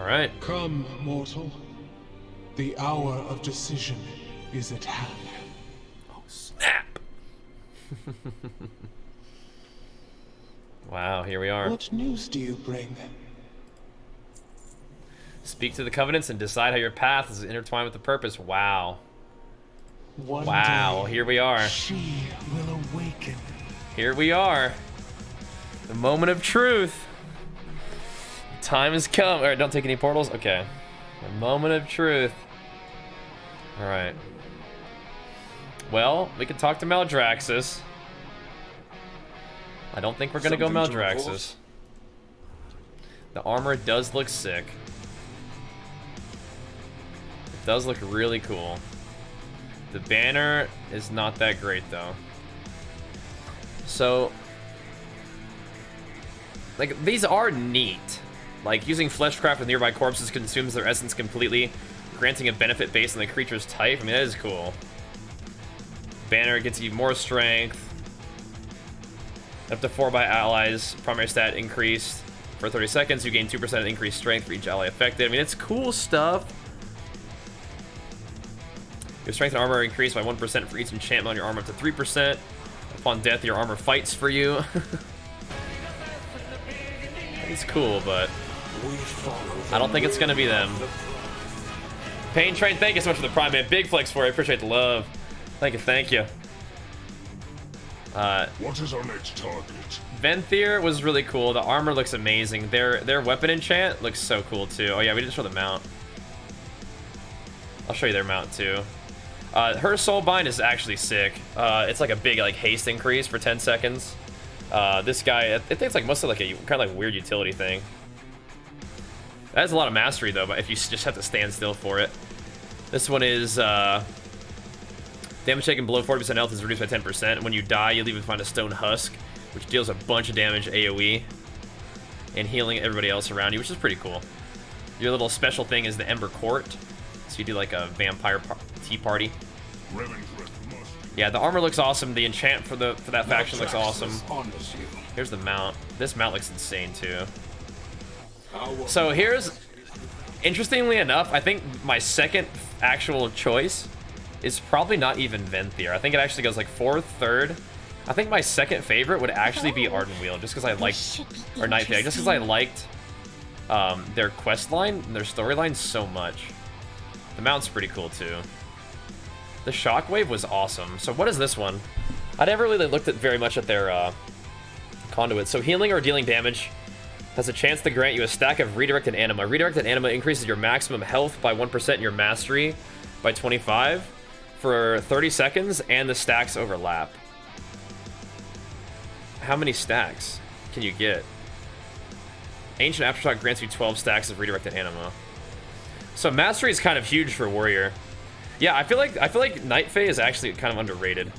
Alright. Come, mortal. The hour of decision is at hand. Oh, snap! Wow, here we are. What news do you bring? Speak to the covenants and decide how your path is intertwined with the purpose. Wow. Wow, here we are. She will awaken. Here we are. The moment of truth. Time has come. Alright, don't take any portals? Okay. The moment of truth. Alright. Well, we can talk to Maldraxxus. I don't think we're gonna go Maldraxxus. The armor does look sick. It does look really cool. The banner is not that great though. So, like, these are neat. Like, using fleshcraft with nearby corpses consumes their essence completely, granting a benefit based on the creature's type. I mean, that is cool. Banner gets you more strength. Up to 4 by allies. Primary stat increased. For 30 seconds, you gain 2% increased strength for each ally affected. I mean, it's cool stuff. Your strength and armor increased by 1% for each enchantment on your armor up to 3%. Upon death, your armor fights for you. It's cool, but I don't think it's gonna be them. Pain Train, thank you so much for the prime, man. Big flex for you. I appreciate the love. Thank you, thank you. What is our next target? Venthyr was really cool. The armor looks amazing. Their weapon enchant looks so cool too. Oh yeah, we didn't show the mount. I'll show you their mount too. Her Soulbind is actually sick. It's like a big like haste increase for 10 seconds. This guy, I think it's like mostly like a kind of like weird utility thing. That has a lot of mastery though, but if you just have to stand still for it. This one is damage taken below 40% health is reduced by 10%. When you die, you leave and find a stone husk, which deals a bunch of damage AoE and healing everybody else around you, which is pretty cool. Your little special thing is the Ember Court, so you do like a vampire tea party. Yeah, the armor looks awesome. The enchant for that faction looks awesome. Here's the mount. This mount looks insane too. So here's, interestingly enough, I think my second actual choice is probably not even Venthyr. I think it actually goes like fourth, third. I think my second favorite would actually be Ardenweald, just because I liked, or Night Fae, just because I liked their quest line and their storyline so much. The mount's pretty cool too. The Shockwave was awesome. So what is this one? I never really looked at very much at their conduit. So healing or dealing damage has a chance to grant you a stack of redirected anima. Redirected anima increases your maximum health by 1% and your mastery by 25 for 30 seconds, and the stacks overlap. How many stacks can you get? Ancient Aftershock grants you 12 stacks of redirected anima. So mastery is kind of huge for warrior. Yeah, I feel like Night Fae is actually kind of underrated.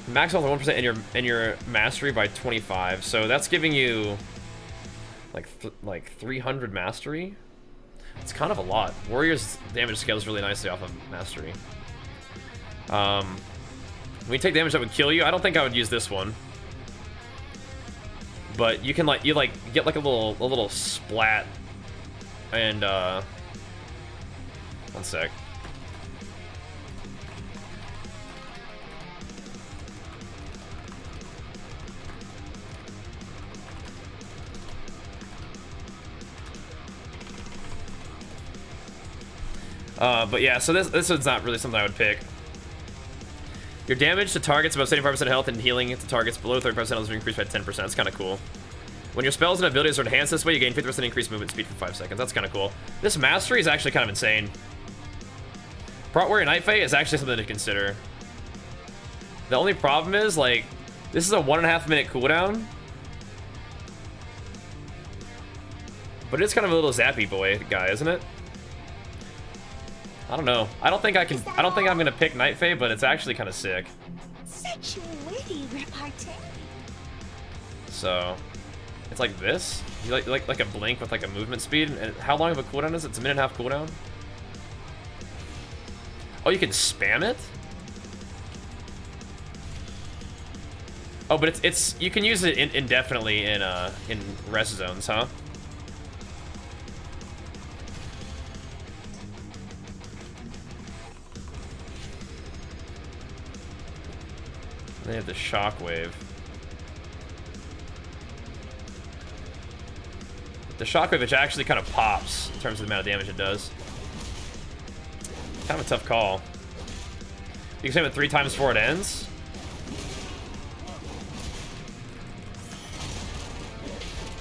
Max health of 1% in your mastery by 25, so that's giving you like 300 mastery. It's kind of a lot. Warrior's damage scales really nicely off of mastery. When you take damage that would kill you, I don't think I would use this one. But you can get like a little splat. And one sec. But yeah, so this one's not really something I would pick. Your damage to targets above 75% health and healing to targets below 30% health is increased by 10%. That's kind of cool. When your spells and abilities are enhanced this way, you gain 50% increased movement speed for 5 seconds. That's kind of cool. This mastery is actually kind of insane. Prot Warrior Night Fae is actually something to consider. The only problem is, like, this is a 1.5 minute cooldown. But it's kind of a little zappy boy guy, isn't it? I don't know. I don't think I'm gonna pick Night Fae, but it's actually kind of sick. Such witty repartee. So, it's like this. You like a blink with like a movement speed. And how long of a cooldown is it? It's a 1.5 minute cooldown. Oh, you can spam it? Oh, but it's you can use it indefinitely in rest zones, huh? They have the shockwave. The shockwave, which actually kind of pops in terms of the amount of damage it does. Kind of a tough call. You can save it 3 times before it ends.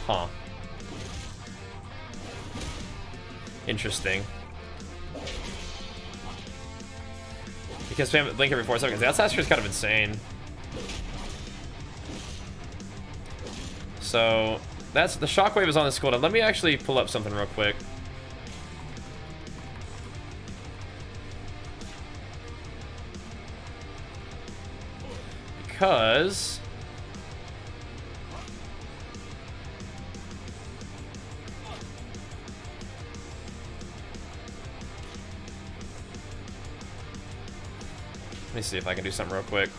Huh. Interesting. Because spam blink every 4 seconds. That's actually kind of insane. So that's the shockwave is on this cooldown. Let me actually pull up something real quick. Because let me see if I can do something real quick.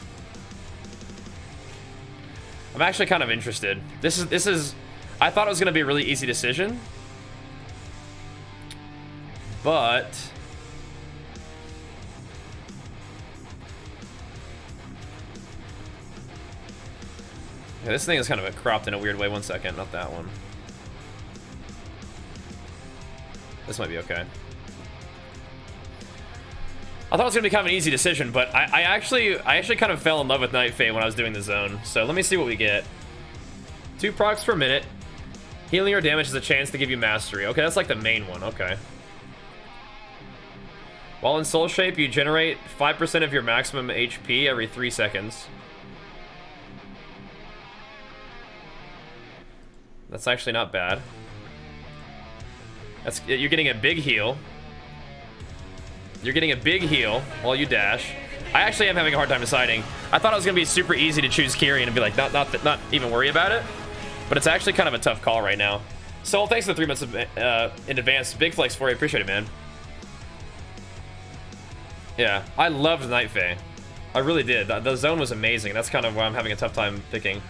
I'm actually kind of interested. This is I thought it was going to be a really easy decision. But yeah, this thing is kind of cropped in a weird way. 1 second, not that one. This might be okay. I thought it was gonna be kind of an easy decision, but I actually kind of fell in love with Night Fae when I was doing the zone. So let me see what we get. 2 procs per minute. Healing or damage is a chance to give you mastery. Okay, that's like the main one. Okay. While in soul shape, you generate 5% of your maximum HP every 3 seconds. That's actually not bad. You're getting a big heal. You're getting a big heal while you dash. I actually am having a hard time deciding. I thought it was gonna be super easy to choose Kyrian and be like, not even worry about it. But it's actually kind of a tough call right now. So thanks for the 3 months in advance. Big flex for you. Appreciate it, man. Yeah, I loved Night Fae. I really did. The zone was amazing. That's kind of why I'm having a tough time picking.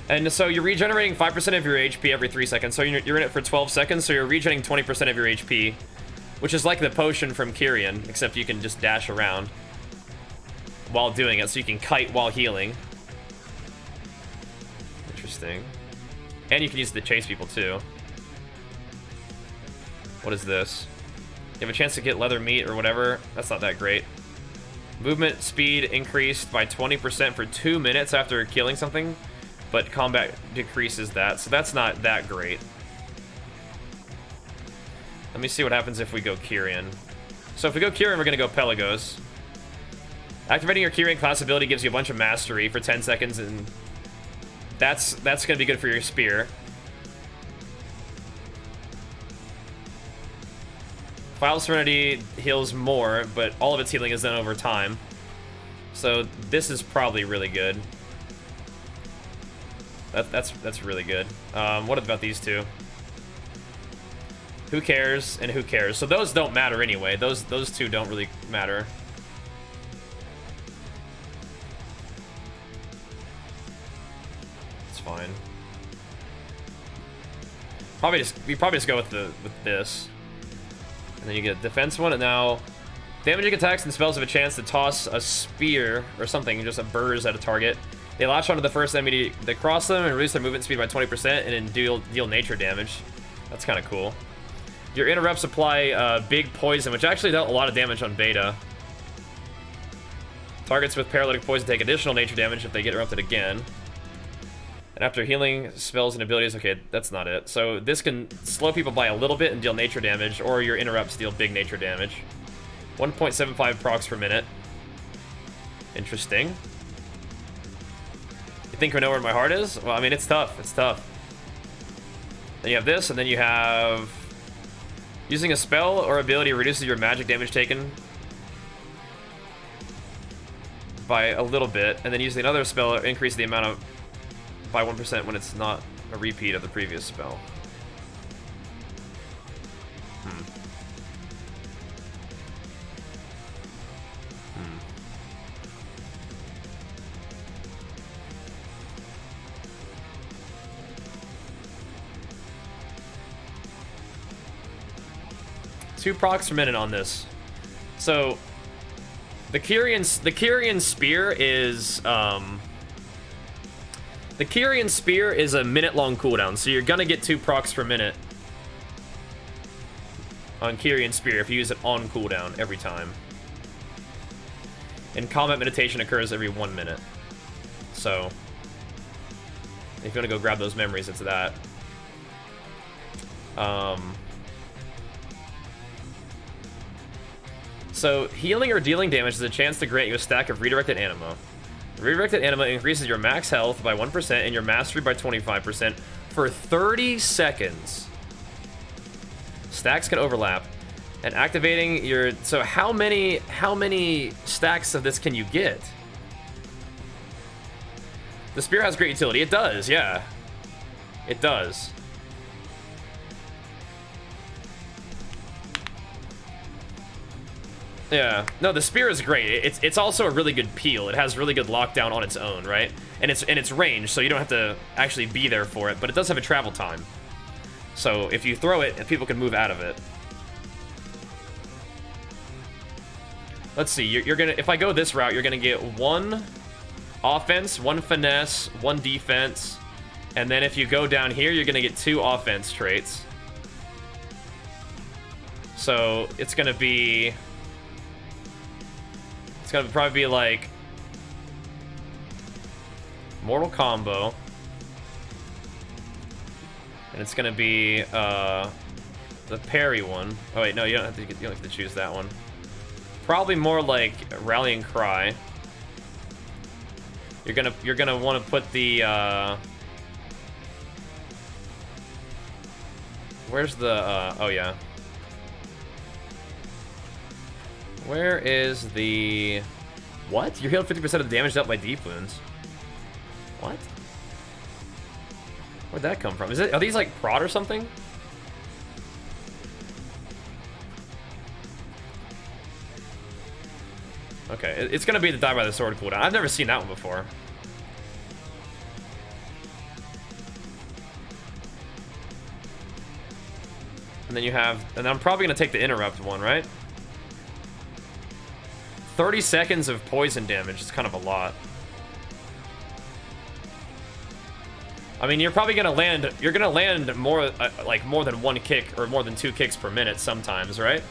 And so you're regenerating 5% of your HP every 3 seconds. So you're in it for 12 seconds. So you're regenerating 20% of your HP, which is like the potion from Kyrian, except you can just dash around while doing it. So you can kite while healing. Interesting. And you can use it to chase people too. What is this? You have a chance to get leather meat or whatever. That's not that great. Movement speed increased by 20% for 2 minutes after killing something, but combat decreases that, so that's not that great. Let me see what happens if we go Kyrian. So if we go Kyrian, we're gonna go Pelagos. Activating your Kyrian class ability gives you a bunch of mastery for 10 seconds, and that's gonna be good for your spear. File Serenity heals more, but all of its healing is done over time. So this is probably really good. That's really good. What about these two? Who cares and who cares? So those don't matter anyway. Those two don't really matter. It's fine. We probably just go with this. And then you get a defense one, and now damaging attacks and spells have a chance to toss a spear or something, just a burrs at a target. They latch onto the first enemy that cross them and reduce their movement speed by 20% and then deal nature damage. That's kind of cool. Your interrupts apply big poison, which actually dealt a lot of damage on beta. Targets with paralytic poison take additional nature damage if they get interrupted again. And after healing spells and abilities, okay, that's not it. So this can slow people by a little bit and deal nature damage, or your interrupts deal big nature damage. 1.75 procs per minute. Interesting. You think we know where my heart is? Well, I mean, it's tough. It's tough. Then you have this, and then you have using a spell or ability reduces your magic damage taken by a little bit, and then using another spell increases the amount of by 1% when it's not a repeat of the previous spell. 2 procs per minute on this. So the Kyrian spear is the Kyrian spear is a minute-long cooldown, so you're gonna get 2 procs per minute on Kyrian spear if you use it on cooldown every time. And combat meditation occurs every 1 minute. So if you want to go grab those memories, it's that. So healing or dealing damage is a chance to grant you a stack of redirected anima. Redirected anima increases your max health by 1% and your mastery by 25% for 30 seconds. Stacks can overlap. And activating your... So how many stacks of this can you get? The spear has great utility. It does, yeah. It does. Yeah. No, the spear is great. It's also a really good peel. It has really good lockdown on its own, right? And it's range, so you don't have to actually be there for it, but it does have a travel time. So if you throw it, people can move out of it. Let's see. You're gonna, if I go this route, you're gonna get 1 offense, 1 finesse, 1 defense, and then if you go down here, you're gonna get 2 offense traits. So it's gonna be... It's gonna probably be like Mortal Combo, and it's gonna be the parry one. Oh wait, no, you don't have to choose that one. Probably more like Rallying Cry. You're gonna want to put the where's the oh yeah. Where is the... What? You're healed 50% of the damage dealt by deep wounds. What? Where'd that come from? Are these like prod or something? Okay, it's gonna be the die by the sword cooldown. I've never seen that one before. And then you have... And I'm probably gonna take the interrupt one, right? 30 seconds of poison damage is kind of a lot. I mean, you're probably gonna land. You're gonna land more, like more than 1 kick or more than 2 kicks per minute sometimes, right?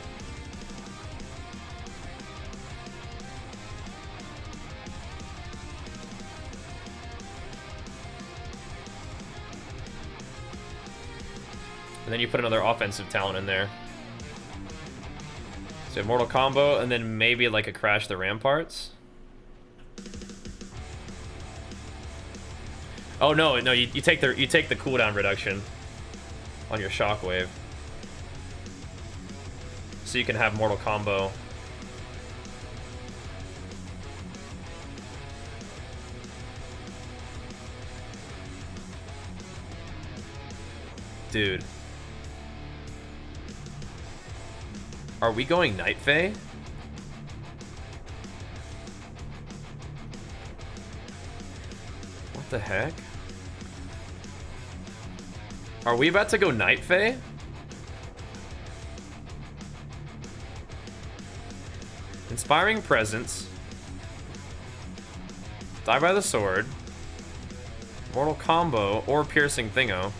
And then you put another offensive talent in there. So Mortal Combo, and then maybe like a Crash the Ramparts. Oh no, you take the cooldown reduction on your Shockwave, so you can have Mortal Combo. Dude. Are we going Night Fae? What the heck? Are we about to go Night Fae? Inspiring Presence. Die by the Sword. Mortal Combo or Piercing Thingo.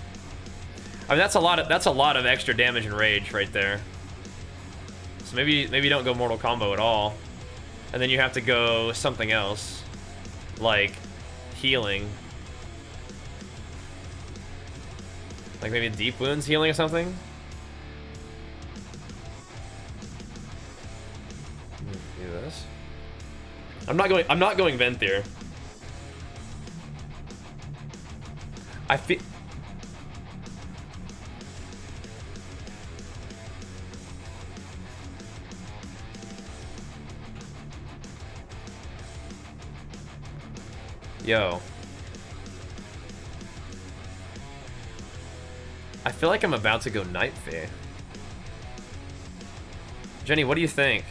I mean, that's a lot of extra damage and rage right there. So maybe you don't go Mortal Combo at all, and then you have to go something else, like healing, like maybe deep wounds healing or something. Do this. I'm not going Venthyr. I feel. Yo. I feel like I'm about to go Night Fae. Jenny, what do you think?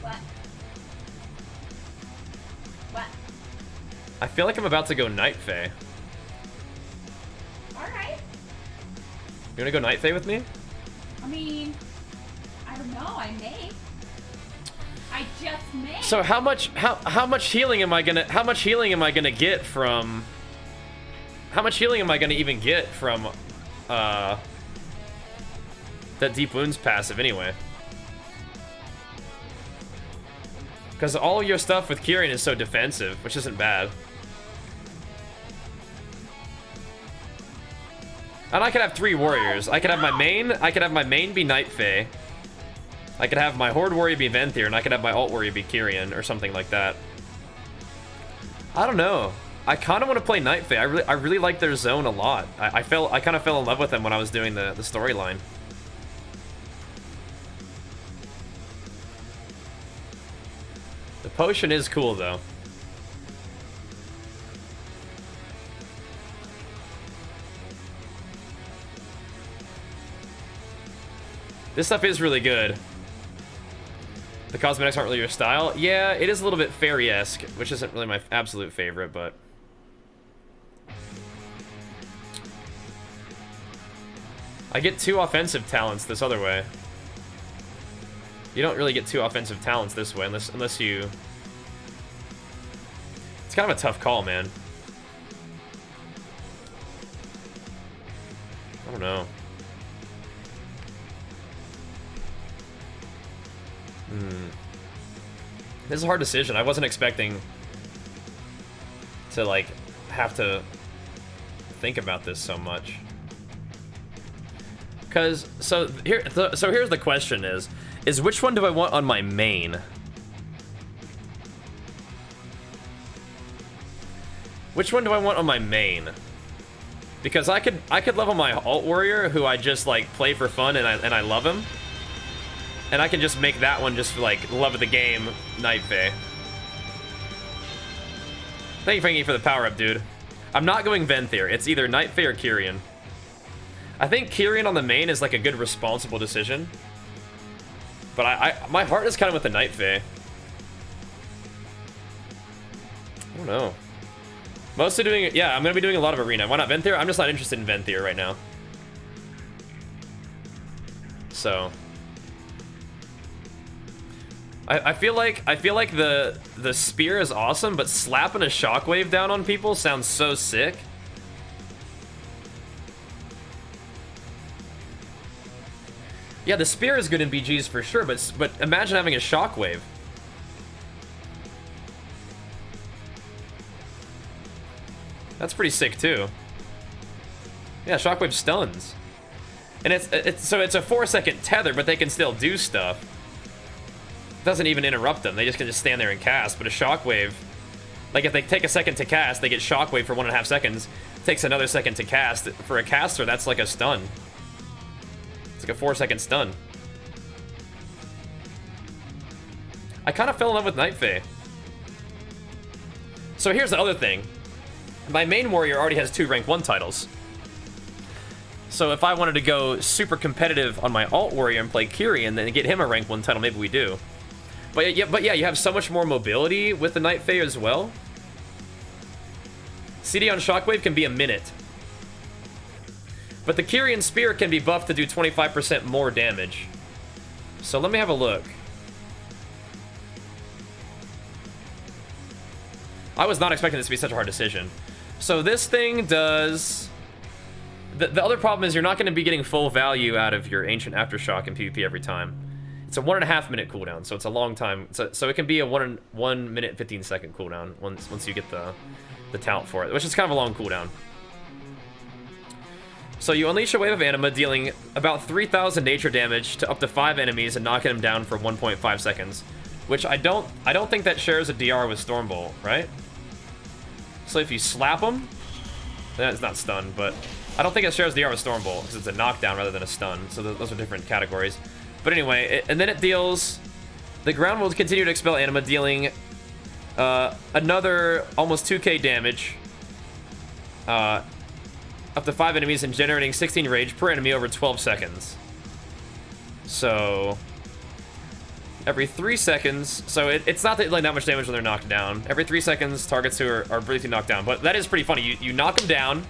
What? What? I feel like I'm about to go Night Fae. Alright. You wanna go Night Fae with me? I mean, I don't know. I may. I just may. So how much healing am I gonna get from? How much healing am I gonna even get from that Deep Wounds passive anyway? Because all your stuff with Kyrian is so defensive, which isn't bad. And I could have 3 warriors. I could have my main be Night Fae. I could have my Horde warrior be Venthyr, and I could have my alt warrior be Kyrian, or something like that. I don't know. I kind of want to play Night Fae. I really like their zone a lot. I kind of fell in love with them when I was doing the storyline. The potion is cool, though. This stuff is really good. The cosmetics aren't really your style. Yeah, it is a little bit fairy-esque, which isn't really my absolute favorite, but... I get 2 offensive talents this other way. You don't really get 2 offensive talents this way, unless you... It's kind of a tough call, man. I don't know. This is a hard decision. I wasn't expecting to, like, have to think about this so much. Because, so here's the question is which one do I want on my main? Which one do I want on my main? Because I could level my alt warrior, who I just, like, play for fun and I love him. And I can just make that one just, like, love of the game, Night Fae. Thank you, Frankie, for the power-up, dude. I'm not going Venthyr. It's either Night Fae or Kyrian. I think Kyrian on the main is, like, a good, responsible decision. But my heart is kind of with the Night Fae. I don't know. Mostly doing it, yeah, I'm going to be doing a lot of Arena. Why not Venthyr? I'm just not interested in Venthyr right now. So... I feel like the spear is awesome, but slapping a shockwave down on people sounds so sick. Yeah, the spear is good in BGs for sure, but imagine having a shockwave. That's pretty sick too. Yeah, shockwave stuns. And it's a 4-second tether, but they can still do stuff. Doesn't even interrupt them. They can just stand there and cast. But a shockwave, like if they take a second to cast, they get shockwave for 1.5 seconds. It takes another second to cast. For a caster, that's like a stun. It's like a 4-second stun. I kind of fell in love with Night Fae. So here's the other thing. My main warrior already has 2 rank 1 titles. So if I wanted to go super competitive on my alt warrior and play Kyrian, then get him a rank 1 title, maybe we do. But yeah, you have so much more mobility with the Night Fae as well. CD on Shockwave can be a minute. But the Kyrian Spear can be buffed to do 25% more damage. So let me have a look. I was not expecting this to be such a hard decision. So this thing does... The other problem is you're not going to be getting full value out of your Ancient Aftershock in PvP every time. It's a 1.5 minute cooldown, so it's a long time. So it can be a 1 minute 15 second cooldown once you get the talent for it, which is kind of a long cooldown. So you unleash a wave of anima, dealing about 3,000 nature damage to up to 5 enemies and knocking them down for 1.5 seconds, which I don't think that shares a DR with Stormbolt, right? So if you slap them, then it's not stun, but I don't think it shares DR with Stormbolt because it's a knockdown rather than a stun. So those are different categories. But anyway, and then it deals... The ground will continue to expel anima, dealing another almost 2k damage up to 5 enemies and generating 16 rage per enemy over 12 seconds. So every 3 seconds, so it's not that, like, that much damage when they're knocked down. Every 3 seconds, targets who are briefly knocked down. But that is pretty funny. You knock them down,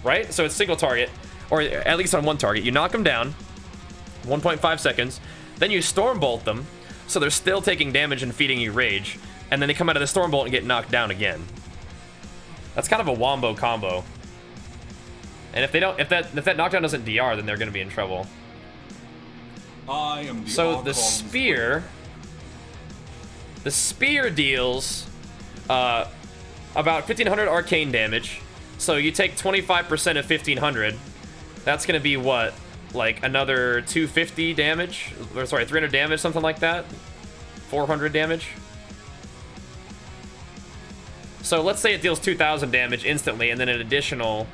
right? So it's single target, or at least on one target. You knock them down, 1.5 seconds. Then you Stormbolt them, so they're still taking damage and feeding you rage, and then they come out of the Stormbolt and get knocked down again. That's kind of a wombo combo. And if that knockdown doesn't DR, then they're going to be in trouble. I am the So the spear deals about 1500 arcane damage. So you take 25% of 1500. That's going to be what? Like another 250 damage? Or sorry, 300 damage, something like that? 400 damage? So let's say it deals 2000 damage instantly and then an additional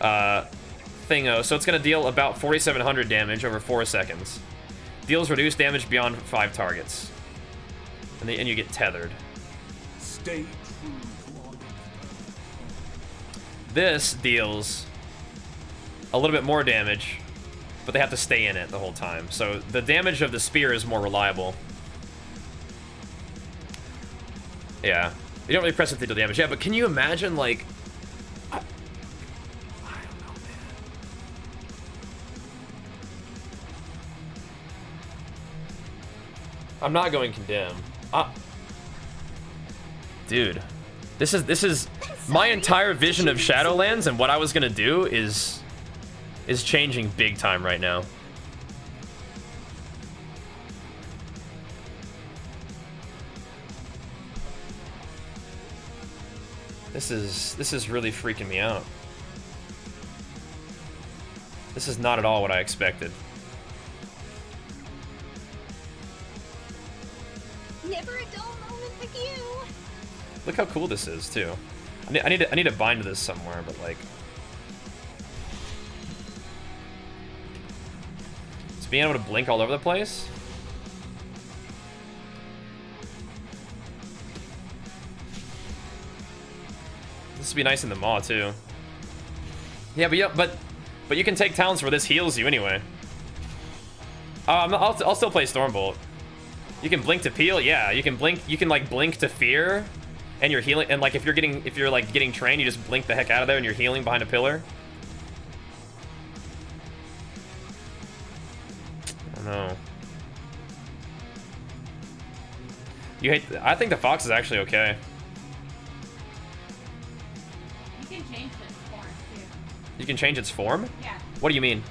thingo. So it's going to deal about 4700 damage over 4 seconds. Deals reduced damage beyond 5 targets. And you get tethered. Stay true. This deals a little bit more damage, but they have to stay in it the whole time. So the damage of the spear is more reliable. Yeah. You don't really press it to deal damage. Yeah, but can you imagine, like... I don't know, man. I'm not going Condemn. Dude. This is... My entire vision of Shadowlands and what I was gonna do is changing big time right now. This is really freaking me out. This is not at all what I expected. Never a dull moment with you. Look how cool this is too. I need to bind this somewhere, but like, just being able to blink all over the place. This would be nice in the maw too. Yeah, but you can take towns where this heals you anyway. I'll still play Stormbolt. You can blink to peel, yeah. You can blink. You can like blink to fear, and you're healing. And like if you're like getting trained, you just blink the heck out of there, and you're healing behind a pillar. I don't know. You hate. I think the fox is actually okay. You can change its form too. You can change its form? Yeah. What do you mean?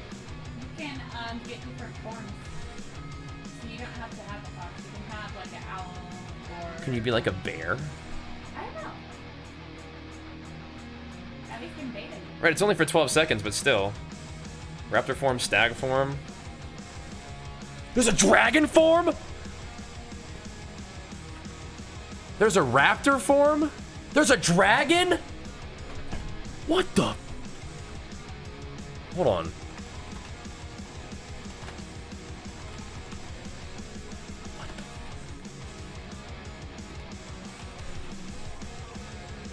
You can get different forms. So you don't have to have a fox. You can have like an owl or. Can you be like a bear? I don't know. At least in beta. Right, it's only for 12 seconds, but still. Raptor form, stag form. There's a dragon form? There's a raptor form? There's a dragon? What the? Hold on.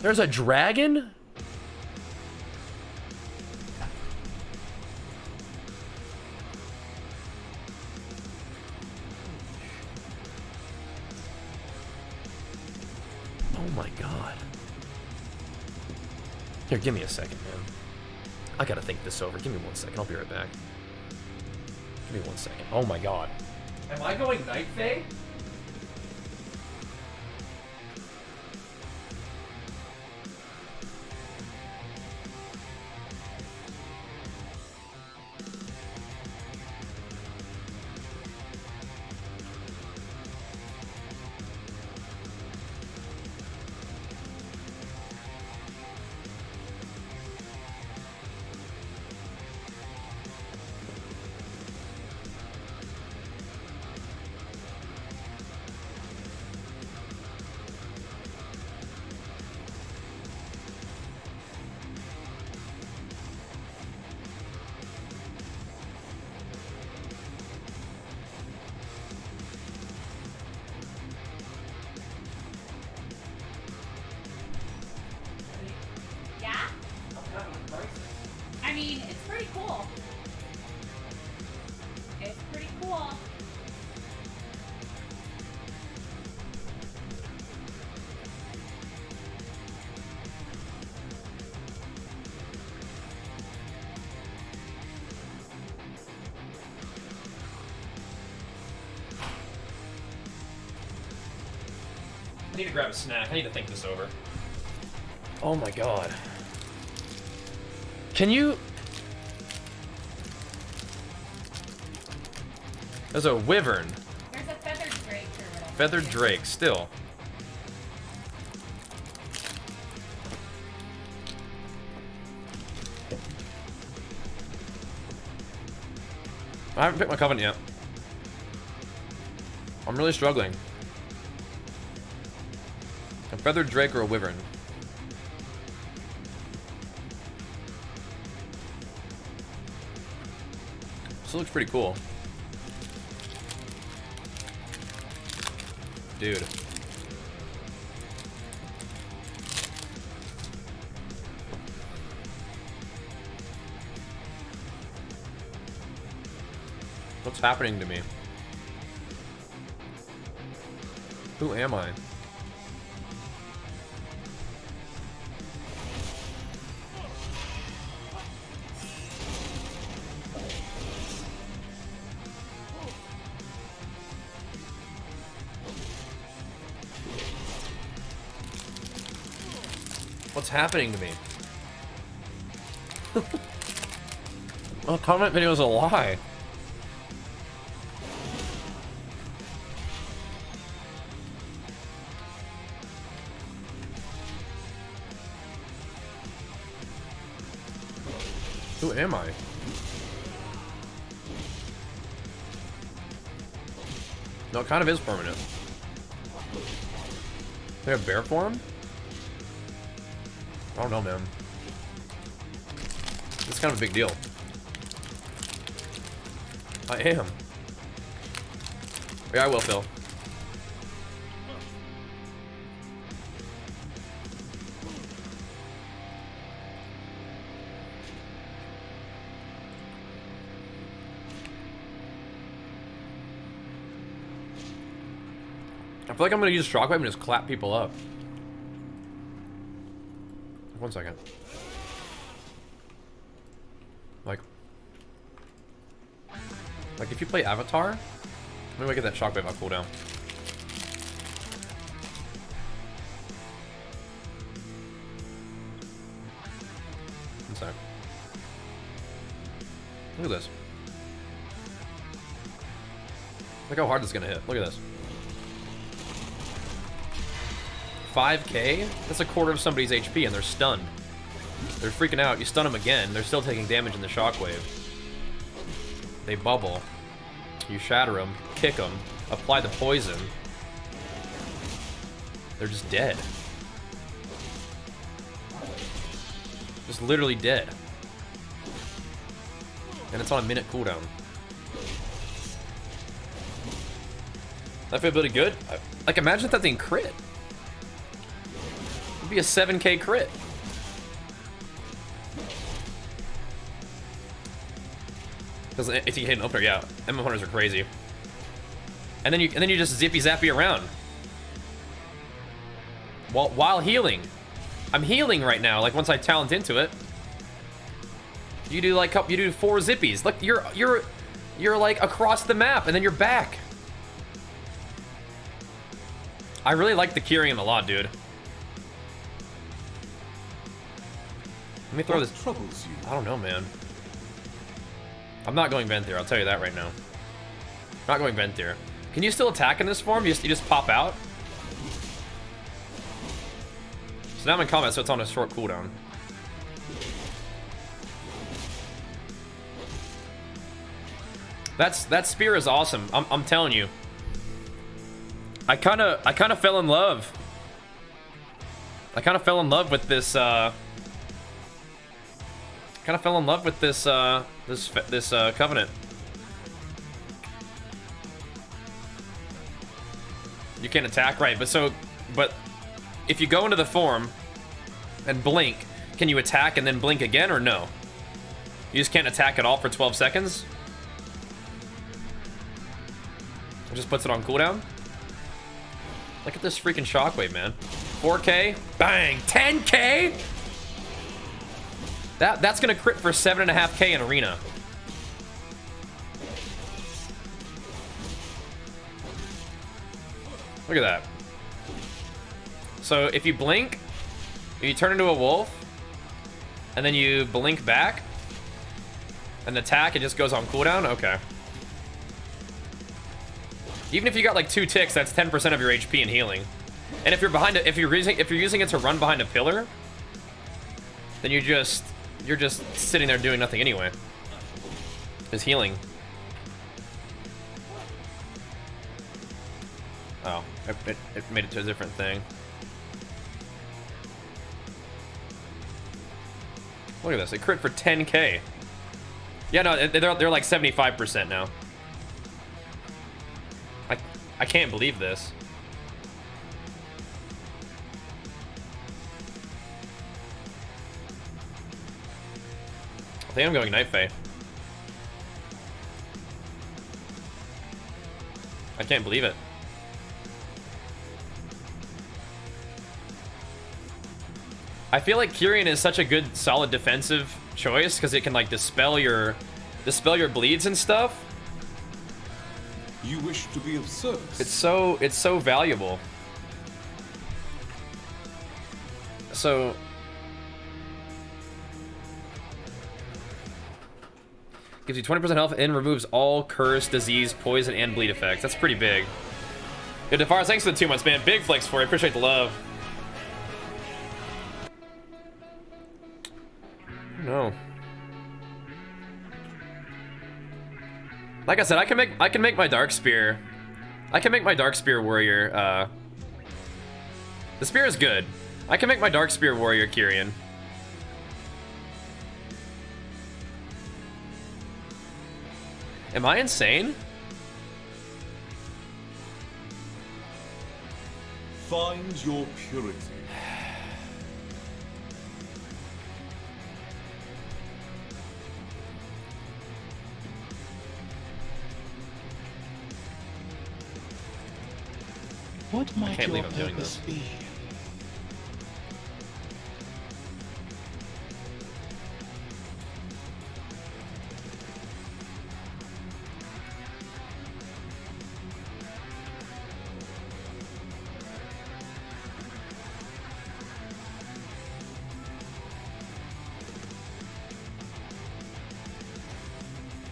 There's a dragon? Oh my god. Here, give me a second, man. I gotta think this over. Give me 1 second. I'll be right back. Give me 1 second. Oh my god. Am I going Night Fae? Yeah? I mean, it's pretty cool. It's pretty cool. need to grab a snack. I need to think this over. Oh my god. Can you... There's a wyvern. There's a feathered drake or whatever. Feathered drake, still. I haven't picked my covenant yet. I'm really struggling. A feathered drake or a wyvern? This looks pretty cool. Dude. What's happening to me? Who am I? What's happening to me? Oh, comment video is a lie. Who am I? No, it kind of is permanent. They have bear form? I don't know, man. It's kind of a big deal. I am. Yeah, I will, Phil. I feel like I'm gonna use shockwave and just clap people up. 1 second. Like if you play Avatar, maybe I get that shockwave on cooldown. One sec. Look at this. Look how hard this is gonna hit. Look at this. 5k? That's a quarter of somebody's HP and they're stunned. They're freaking out. You stun them again, they're still taking damage in the shockwave. They bubble. You shatter them, kick them, apply the poison. They're just dead. Just literally dead. And it's on a minute cooldown. That feel pretty good? Like imagine if that thing crit. It'd be a 7k crit. Because if you hit an opener, yeah, MM hunters are crazy. And then you just zippy zappy around while healing. I'm healing right now. Like once I talent into it, you do like 4 zippies. Look, you're like across the map, and then you're back. I really like the Kyrian a lot, dude. Let me throw this. Troubles you? I don't know, man. I'm not going Venthyr, I'll tell you that right now. Not going Venthyr. Can you still attack in this form? You just pop out? So now I'm in combat, so it's on a short cooldown. That spear is awesome. I'm telling you. I kind of fell in love. I kind of fell in love with this this covenant. You can't attack, right? But if you go into the form and blink, can you attack and then blink again, or no? You just can't attack at all for 12 seconds? It just puts it on cooldown? Look at this freaking shockwave, man. 4k, bang, 10k. That's gonna crit for 7.5k in arena. Look at that. So if you blink, if you turn into a wolf, and then you blink back, and attack, it just goes on cooldown? Okay. Even if you got like 2 ticks, that's 10% of your HP and healing. And if you're behind it, if you're using it to run behind a pillar, then you're just sitting there doing nothing anyway. Is healing. Oh, it made it to a different thing. Look at this, it crit for 10k. Yeah, no, they're like 75% now. I can't believe this. I think I'm going Night Fae. I can't believe it. I feel like Kyrian is such a good, solid defensive choice because it can like dispel your bleeds and stuff. You wish to be of service. It's so valuable. So gives you 20% health and removes all curse, disease, poison, and bleed effects. That's pretty big. Yo, Defaris, thanks for the 2 months, man. Big flex for you. Appreciate the love. No. Like I said, I can make my dark spear. I can make my dark spear warrior. The spear is good. I can make my dark spear warrior Kyrian. Am I insane? Find your purity. What might can't your believe I'm doing purpose this. be?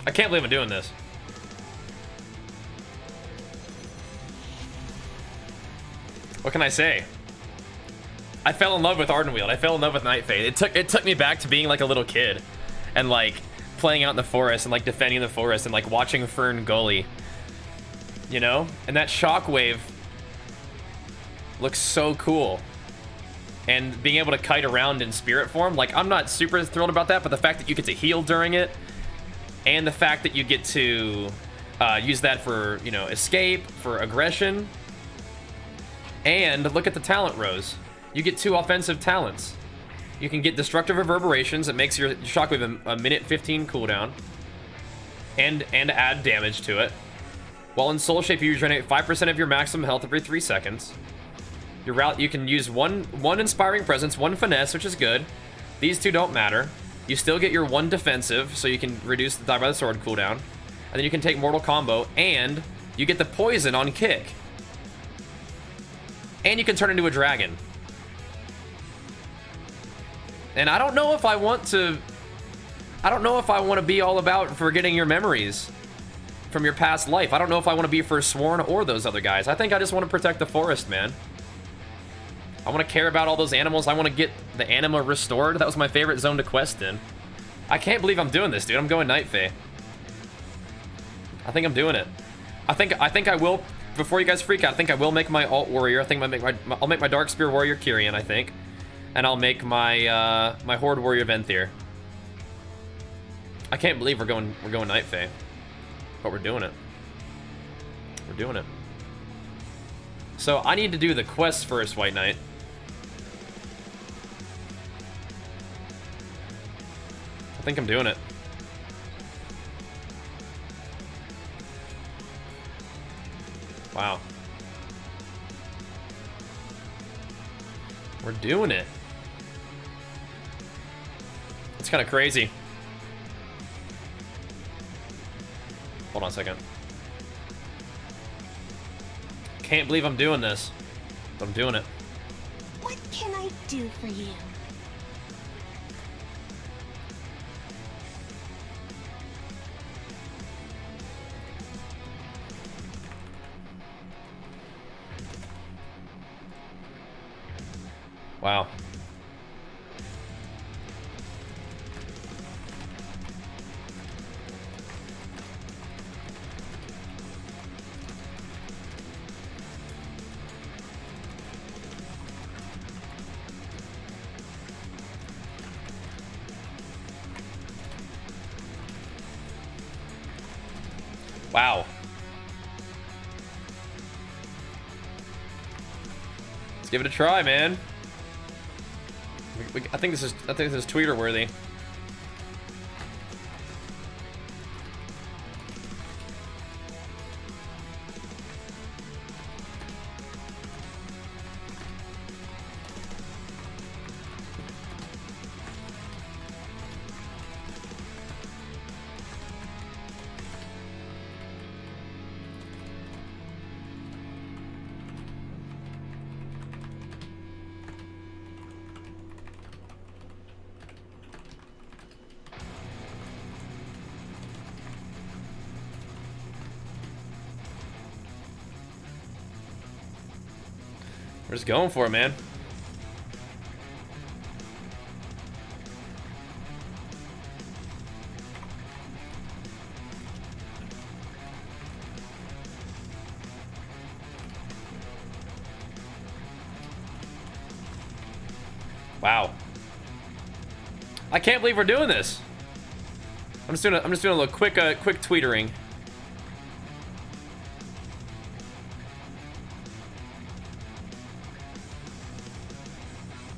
I can't believe I'm doing this. What can I say? I fell in love with Ardenweald. I fell in love with Night Fae. It took me back to being like a little kid and like playing out in the forest and like defending the forest and like watching Fern Gully. You know? And that shockwave looks so cool. And being able to kite around in spirit form, like I'm not super thrilled about that, but the fact that you get to heal during it and the fact that you get to use that for, you know, escape, for aggression. And look at the talent rows. You get 2 offensive talents. You can get Destructive Reverberations. It makes your Shockwave a minute 15 cooldown. And add damage to it. While in Soul Shape, you regenerate 5% of your maximum health every 3 seconds. Your route, you can use one Inspiring Presence, 1 Finesse, which is good. These 2 don't matter. You still get your 1 defensive, so you can reduce the Die by the Sword cooldown. And then you can take Mortal Combo, and you get the poison on kick. And you can turn into a dragon. And I don't know if I want to... I don't know if I want to be all about forgetting your memories from your past life. I don't know if I want to be Forsworn or those other guys. I think I just want to protect the forest, man. I want to care about all those animals. I want to get the anima restored. That was my favorite zone to quest in. I can't believe I'm doing this, dude. I'm going Night Fae. I think I'm doing it. I think I will... Before you guys freak out, I think I will make my alt warrior. I think I'll make my dark spear warrior Kyrian, I think, and I'll make my my horde warrior Venthyr. I can't believe we're going Night Fae, but we're doing it. We're doing it. So I need to do the quest first, White Knight. I think I'm doing it. Wow. We're doing it. It's kind of crazy. Hold on a second. Can't believe I'm doing this, but I'm doing it. I do for you? Wow. Wow. Let's give it a try, man. I think this is tweeter worthy. We're just going for it, man. Wow. I can't believe we're doing this. I'm just doing a little quick tweetering.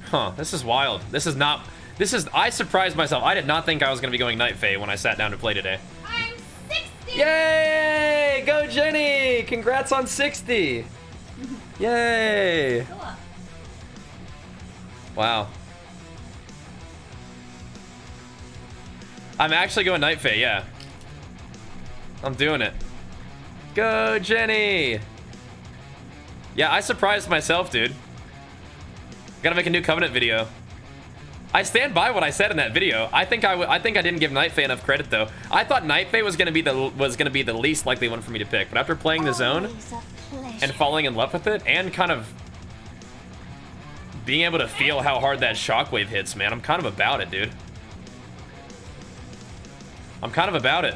Huh, this is wild. I surprised myself. I did not think I was gonna be going Night Fae when I sat down to play today. I'm 60! Yay! Go Jenny! Congrats on 60! Yay! Cool. Wow. I'm actually going Night Fae, yeah. I'm doing it. Go Jenny! Yeah, I surprised myself, dude. Gotta make a new Covenant video. I stand by what I said in that video. I think I didn't give Night Fae enough credit though. I thought Night Fae was gonna be the least likely one for me to pick, but after playing the zone and falling in love with it, and kind of being able to feel how hard that shockwave hits, man, I'm kind of about it, dude. I'm kind of about it.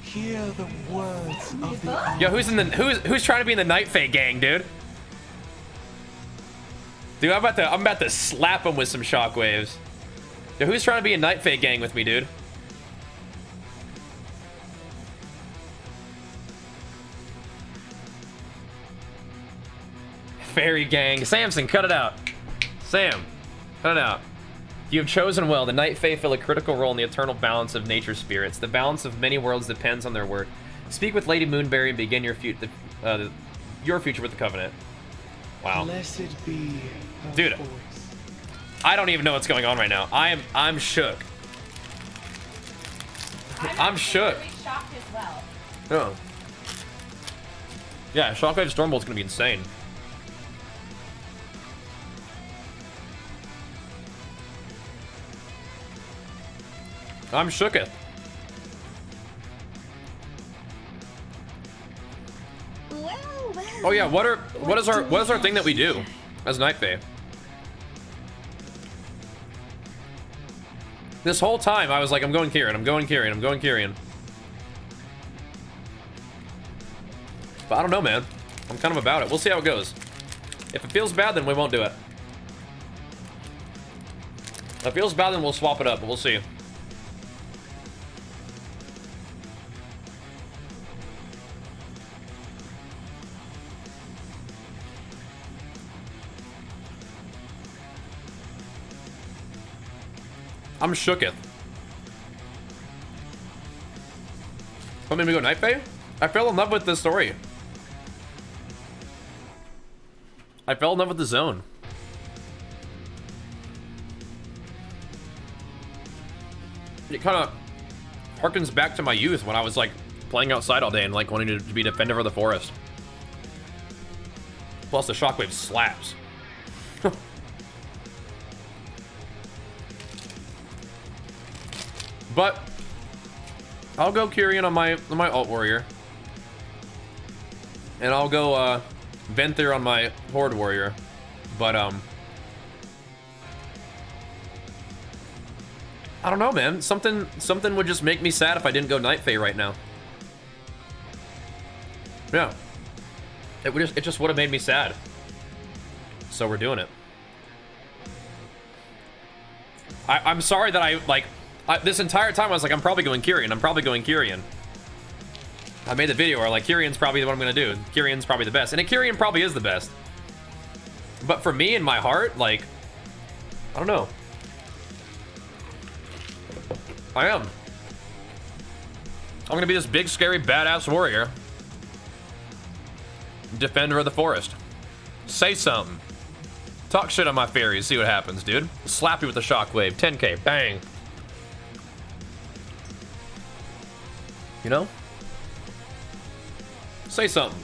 Hear the words of the Yo, who's trying to be in the Night Fae gang, dude? Dude, I'm about to slap him with some shockwaves. Yo, who's trying to be a Night Fae gang with me, dude? Fairy gang. Samson, cut it out. Sam, cut it out. You have chosen well. The Night Fae fill a critical role in the eternal balance of nature spirits. The balance of many worlds depends on their work. Speak with Lady Moonberry and begin your future with the Covenant. Wow. Blessed be her Dude, voice. I don't even know what's going on right now. I'm shook. I'm shook. Really shocked as well. Oh. Yeah, Shockwave Stormbolt's gonna be insane. I'm shooketh. Well, Oh yeah, what is our thing that we do as Night Fae? This whole time I was like, I'm going Kyrian, I'm going Kyrian, I'm going Kyrian. But I don't know, man. I'm kind of about it. We'll see how it goes. If it feels bad, then we won't do it. If it feels bad, then we'll swap it up, but we'll see. I'm shooketh. What made me go Night Fae? I fell in love with the story. I fell in love with the zone. It kind of harkens back to my youth when I was like playing outside all day and like wanting to be defender of the forest. Plus the shockwave slaps. But I'll go Kyrian on my alt warrior. And I'll go Venthyr on my horde warrior. But I don't know, man. Something would just make me sad if I didn't go Night Fae right now. Yeah. It just would have made me sad. So we're doing it. I'm sorry that this entire time I was like, I'm probably going Kyrian. I'm probably going Kyrian. I made the video where like Kyrian's probably what I'm gonna do. Kyrian's probably the best, and a Kyrian probably is the best. But for me, in my heart, like, I don't know. I am. I'm gonna be this big, scary, badass warrior. Defender of the forest. Say something. Talk shit on my fairies, see what happens, dude. Slap you with a shockwave. 10k, bang. You know? Say something.